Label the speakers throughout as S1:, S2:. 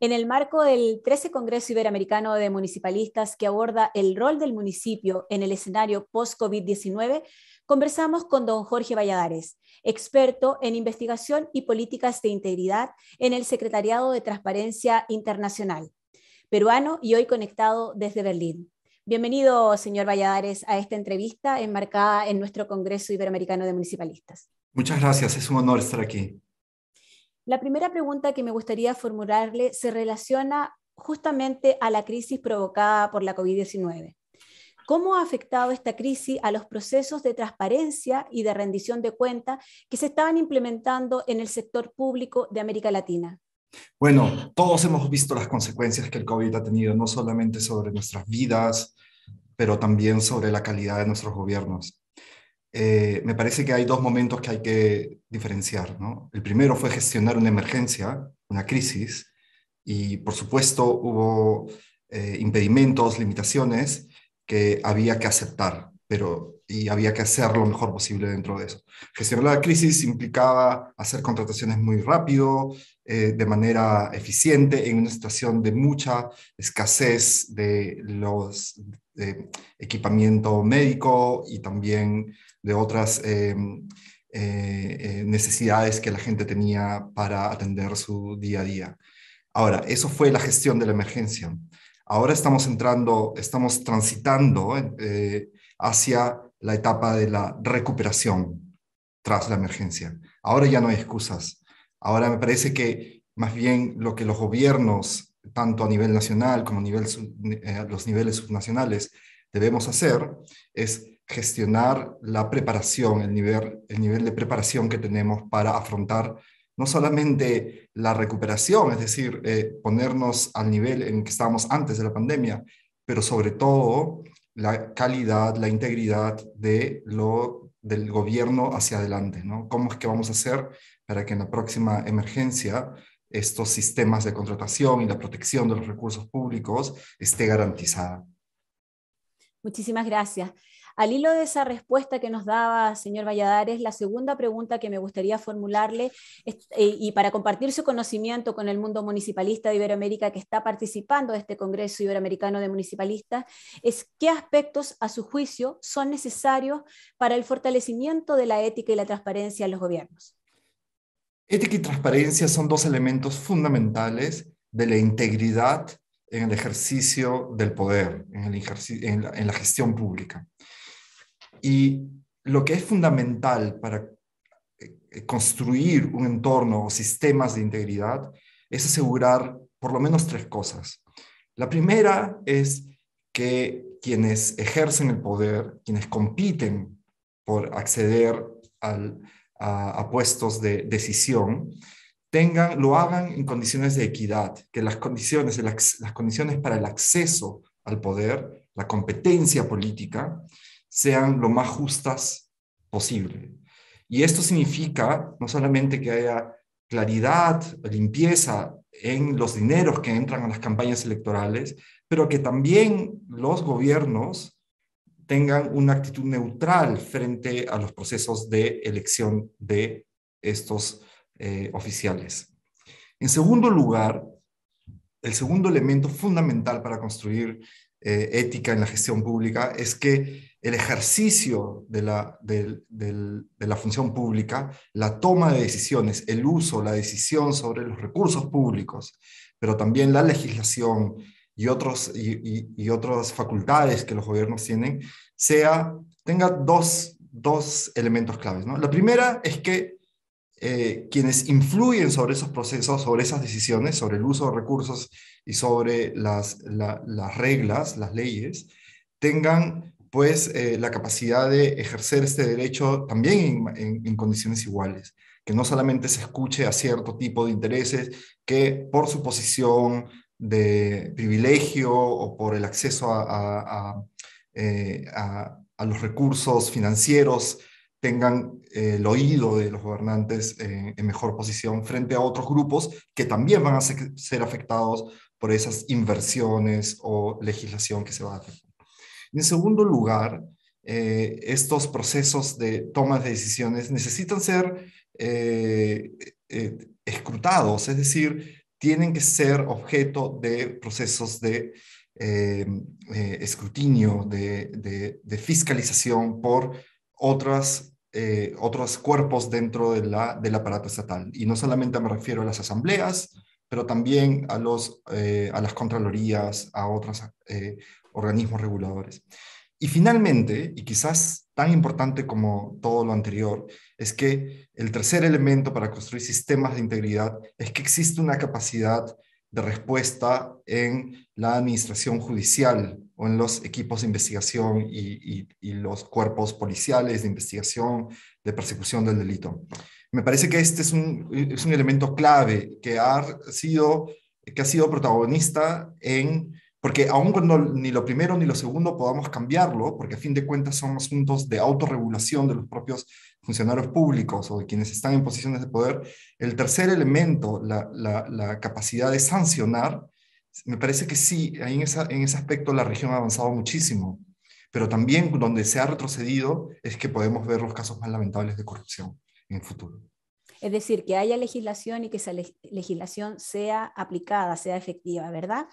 S1: En el marco del 13 Congreso Iberoamericano de Municipalistas que aborda el rol del municipio en el escenario post-COVID-19, conversamos con don Jorge Valladares, experto en investigación y políticas de integridad en el Secretariado de Transparencia Internacional, peruano y hoy conectado desde Berlín. Bienvenido, señor Valladares, a esta entrevista enmarcada en nuestro Congreso Iberoamericano de Municipalistas.
S2: Muchas gracias, es un honor estar aquí.
S1: La primera pregunta que me gustaría formularle se relaciona justamente a la crisis provocada por la COVID-19. ¿Cómo ha afectado esta crisis a los procesos de transparencia y de rendición de cuentas que se estaban implementando en el sector público de América Latina?
S2: Bueno, todos hemos visto las consecuencias que el COVID ha tenido, no solamente sobre nuestras vidas, pero también sobre la calidad de nuestros gobiernos. Me parece que hay dos momentos que hay que diferenciar, ¿no? El primero fue gestionar una emergencia, una crisis, y por supuesto hubo impedimentos, limitaciones que había que aceptar, y había que hacer lo mejor posible dentro de eso. Gestionar la crisis implicaba hacer contrataciones muy rápido, de manera eficiente, en una situación de mucha escasez de los equipamiento médico y también de otras necesidades que la gente tenía para atender su día a día. Ahora, eso fue la gestión de la emergencia. Ahora estamos transitando hacia la etapa de la recuperación tras la emergencia. Ahora ya no hay excusas. Ahora me parece que más bien lo que los gobiernos, tanto a nivel nacional como a los niveles subnacionales, debemos hacer es gestionar la preparación, el nivel de preparación que tenemos para afrontar no solamente la recuperación, es decir, ponernos al nivel en que estábamos antes de la pandemia, pero sobre todo la calidad, la integridad del gobierno hacia adelante, ¿no? ¿Cómo es que vamos a hacer para que en la próxima emergencia estos sistemas de contratación y la protección de los recursos públicos esté garantizada?
S1: Muchísimas gracias. Al hilo de esa respuesta que nos daba, señor Valladares, la segunda pregunta que me gustaría formularle, y para compartir su conocimiento con el mundo municipalista de Iberoamérica que está participando de este Congreso Iberoamericano de Municipalistas, es qué aspectos, a su juicio, son necesarios para el fortalecimiento de la ética y la transparencia en los gobiernos.
S2: Ética y transparencia son dos elementos fundamentales de la integridad en el ejercicio del poder, en la gestión pública. Y lo que es fundamental para construir un entorno o sistemas de integridad es asegurar por lo menos tres cosas. La primera es que quienes ejercen el poder, quienes compiten por acceder a puestos de decisión, lo hagan en condiciones de equidad, que las condiciones para el acceso al poder, la competencia política, sean lo más justas posible. Y esto significa no solamente que haya claridad, limpieza en los dineros que entran a las campañas electorales, pero que también los gobiernos tengan una actitud neutral frente a los procesos de elección de estos oficiales. En segundo lugar, el segundo elemento fundamental para construir ética en la gestión pública es que el ejercicio de la función pública, la toma de decisiones, el uso, la decisión sobre los recursos públicos, pero también la legislación y otras facultades que los gobiernos tienen, tenga dos elementos claves, ¿no? La primera es que quienes influyen sobre esos procesos, sobre esas decisiones, sobre el uso de recursos y sobre las reglas, las leyes, tengan pues la capacidad de ejercer este derecho también en condiciones iguales, que no solamente se escuche a cierto tipo de intereses que por su posición de privilegio o por el acceso a los recursos financieros tengan el oído de los gobernantes en mejor posición frente a otros grupos que también van a ser afectados por esas inversiones o legislación que se va a hacer. En segundo lugar, estos procesos de toma de decisiones necesitan ser escrutados, es decir, tienen que ser objeto de procesos de escrutinio, de fiscalización por otros cuerpos dentro del aparato estatal. Y no solamente me refiero a las asambleas, pero también a las contralorías, a otros organismos reguladores. Y finalmente, y quizás tan importante como todo lo anterior, es que el tercer elemento para construir sistemas de integridad es que existe una capacidad de respuesta en la administración judicial o en los equipos de investigación y los cuerpos policiales de investigación, de persecución del delito. Me parece que este es un elemento clave que ha sido protagonista porque aun cuando ni lo primero ni lo segundo podamos cambiarlo, porque a fin de cuentas son asuntos de autorregulación de los propios funcionarios públicos o de quienes están en posiciones de poder, el tercer elemento, la capacidad de sancionar, me parece que sí, ahí en ese aspecto la región ha avanzado muchísimo, pero también donde se ha retrocedido es que podemos ver los casos más lamentables de corrupción en el futuro.
S1: Es decir, que haya legislación y que esa legislación sea aplicada, sea efectiva, ¿verdad?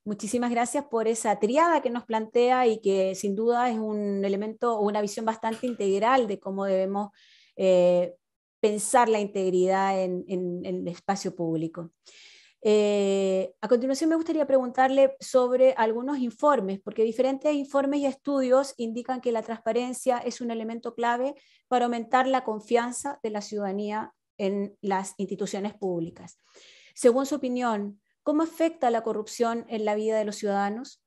S1: Muchísimas gracias por esa triada que nos plantea y que sin duda es un elemento o una visión bastante integral de cómo debemos pensar la integridad en el espacio público. A continuación me gustaría preguntarle sobre algunos informes, porque diferentes informes y estudios indican que la transparencia es un elemento clave para aumentar la confianza de la ciudadanía en las instituciones públicas. Según su opinión, ¿cómo afecta la corrupción en la vida de los ciudadanos?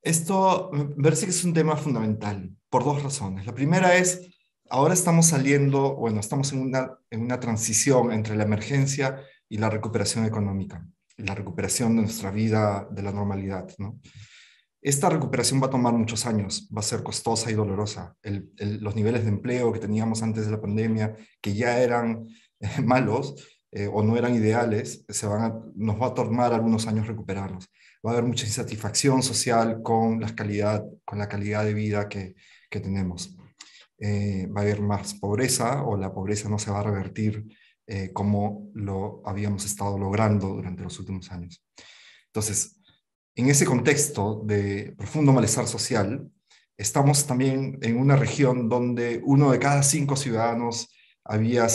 S2: Esto me parece que es un tema fundamental por dos razones. La primera es, ahora estamos saliendo, bueno, estamos en una transición entre la emergencia y la recuperación económica, y la recuperación de nuestra vida, de la normalidad, ¿no? Esta recuperación va a tomar muchos años, va a ser costosa y dolorosa. Los niveles de empleo que teníamos antes de la pandemia, que ya eran malos o no eran ideales, nos va a tomar algunos años recuperarlos. Va a haber mucha insatisfacción social con la calidad de vida que tenemos. Va a haber más pobreza o la pobreza no se va a revertir como lo habíamos estado logrando durante los últimos años. Entonces, en ese contexto de profundo malestar social, estamos también en una región donde 1 de cada 5 ciudadanos había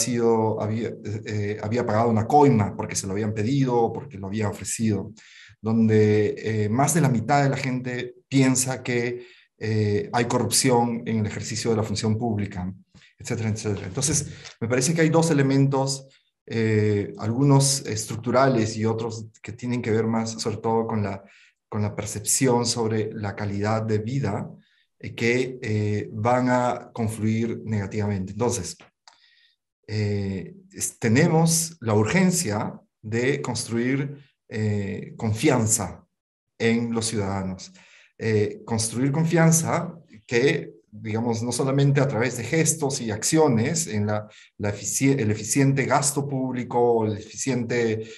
S2: pagado una coima porque se lo habían pedido o porque lo habían ofrecido, donde más de la mitad de la gente piensa que hay corrupción en el ejercicio de la función pública, etcétera, etcétera. Entonces, me parece que hay dos elementos, algunos estructurales y otros que tienen que ver más, sobre todo con la percepción sobre la calidad de vida, que van a confluir negativamente. Entonces, tenemos la urgencia de construir confianza en los ciudadanos. Construir confianza que, digamos, no solamente a través de gestos y acciones en el eficiente gasto público o el eficiente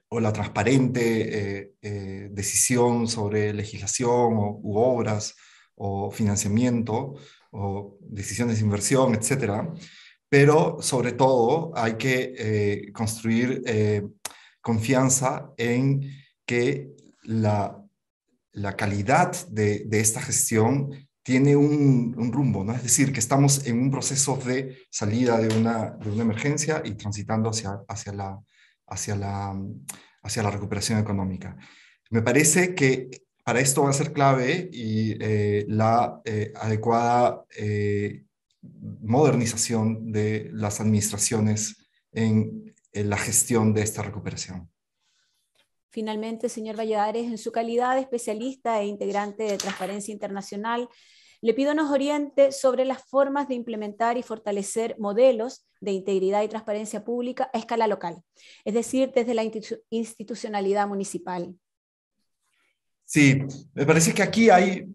S2: o la transparente decisión sobre legislación u obras o financiamiento o decisiones de inversión, etcétera. Pero sobre todo hay que construir confianza en que la calidad de esta gestión tiene un rumbo, ¿no? Es decir, que estamos en un proceso de salida de una emergencia y transitando hacia la recuperación económica. Me parece que para esto va a ser clave y la adecuada modernización de las administraciones en la gestión de esta recuperación.
S1: Finalmente, señor Valladares, en su calidad de especialista e integrante de Transparencia Internacional, le pido nos oriente sobre las formas de implementar y fortalecer modelos de integridad y transparencia pública a escala local, es decir, desde la institucionalidad municipal.
S2: Sí, me parece que aquí hay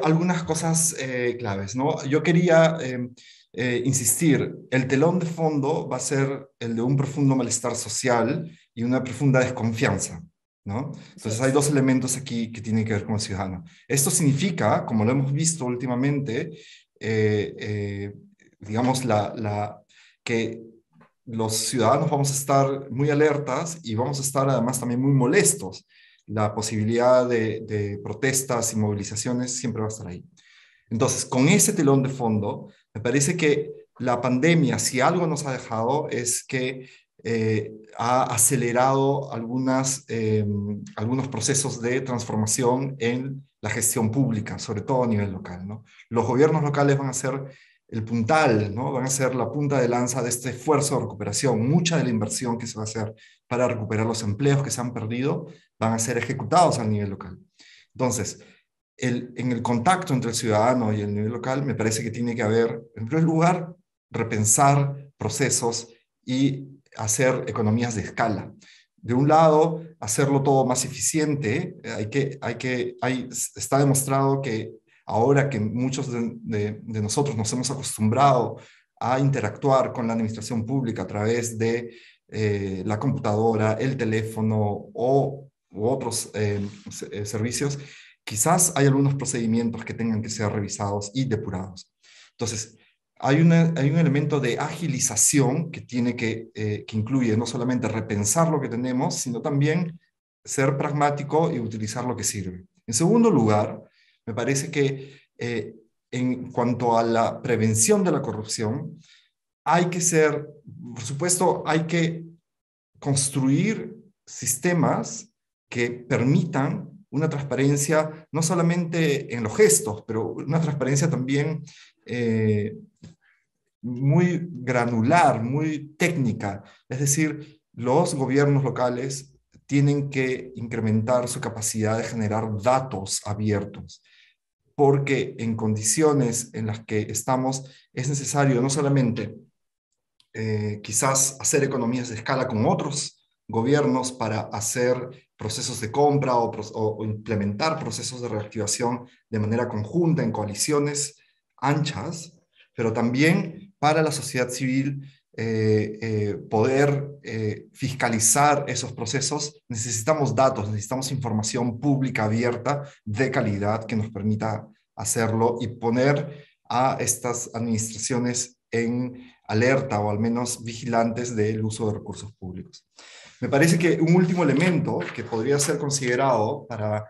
S2: algunas cosas claves, ¿no? Yo quería insistir, el telón de fondo va a ser el de un profundo malestar social y una profunda desconfianza, ¿no? Entonces hay dos elementos aquí que tienen que ver con el ciudadano. Esto significa, como lo hemos visto últimamente, digamos, que los ciudadanos vamos a estar muy alertas y vamos a estar además también muy molestos. La posibilidad de protestas y movilizaciones siempre va a estar ahí. Entonces, con ese telón de fondo, me parece que la pandemia, si algo nos ha dejado, es que ha acelerado algunos procesos de transformación en la gestión pública, sobre todo a nivel local, ¿no? Los gobiernos locales van a ser el puntal, ¿no? Van a ser la punta de lanza de este esfuerzo de recuperación. Mucha de la inversión que se va a hacer para recuperar los empleos que se han perdido van a ser ejecutados a nivel local. Entonces, en el contacto entre el ciudadano y el nivel local, me parece que tiene que haber, en primer lugar, repensar procesos y hacer economías de escala. De un lado, hacerlo todo más eficiente. Está demostrado que ahora que muchos de nosotros nos hemos acostumbrado a interactuar con la administración pública a través de la computadora, el teléfono u otros servicios, quizás hay algunos procedimientos que tengan que ser revisados y depurados. Entonces, hay un elemento de agilización que incluye no solamente repensar lo que tenemos, sino también ser pragmático y utilizar lo que sirve. En segundo lugar, me parece que en cuanto a la prevención de la corrupción, por supuesto, hay que construir sistemas que permitan una transparencia no solamente en los gestos, pero una transparencia también muy granular, muy técnica. Es decir, los gobiernos locales tienen que incrementar su capacidad de generar datos abiertos, porque en condiciones en las que estamos es necesario no solamente quizás hacer economías de escala con otros gobiernos para hacer procesos de compra o implementar procesos de reactivación de manera conjunta en coaliciones anchas, pero también para la sociedad civil poder fiscalizar esos procesos. Necesitamos datos, necesitamos información pública abierta de calidad que nos permita hacerlo y poner a estas administraciones en alerta o al menos vigilantes del uso de recursos públicos. Me parece que un último elemento que podría ser considerado para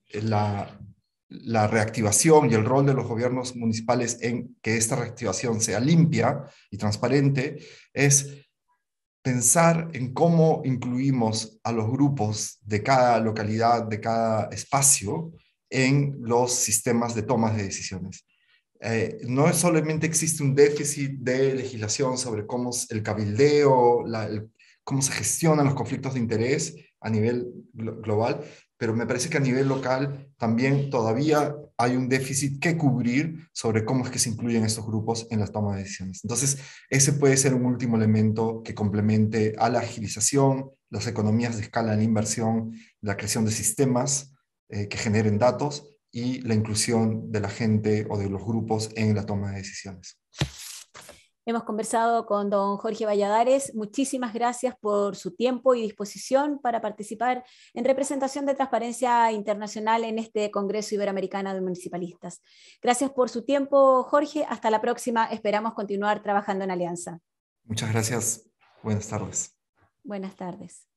S2: la reactivación y el rol de los gobiernos municipales en que esta reactivación sea limpia y transparente es pensar en cómo incluimos a los grupos de cada localidad, de cada espacio, en los sistemas de tomas de decisiones. No es solamente existe un déficit de legislación sobre cómo es el cabildeo, cómo se gestionan los conflictos de interés a nivel global, pero me parece que a nivel local también todavía hay un déficit que cubrir sobre cómo es que se incluyen estos grupos en la toma de decisiones. Entonces, ese puede ser un último elemento que complemente a la agilización, las economías de escala en la inversión, la creación de sistemas que generen datos y la inclusión de la gente o de los grupos en la toma de decisiones.
S1: Hemos conversado con don Jorge Valladares. Muchísimas gracias por su tiempo y disposición para participar en representación de Transparencia Internacional en este Congreso Iberoamericano de Municipalistas. Gracias por su tiempo, Jorge. Hasta la próxima. Esperamos continuar trabajando en alianza.
S2: Muchas gracias. Buenas tardes.
S1: Buenas tardes.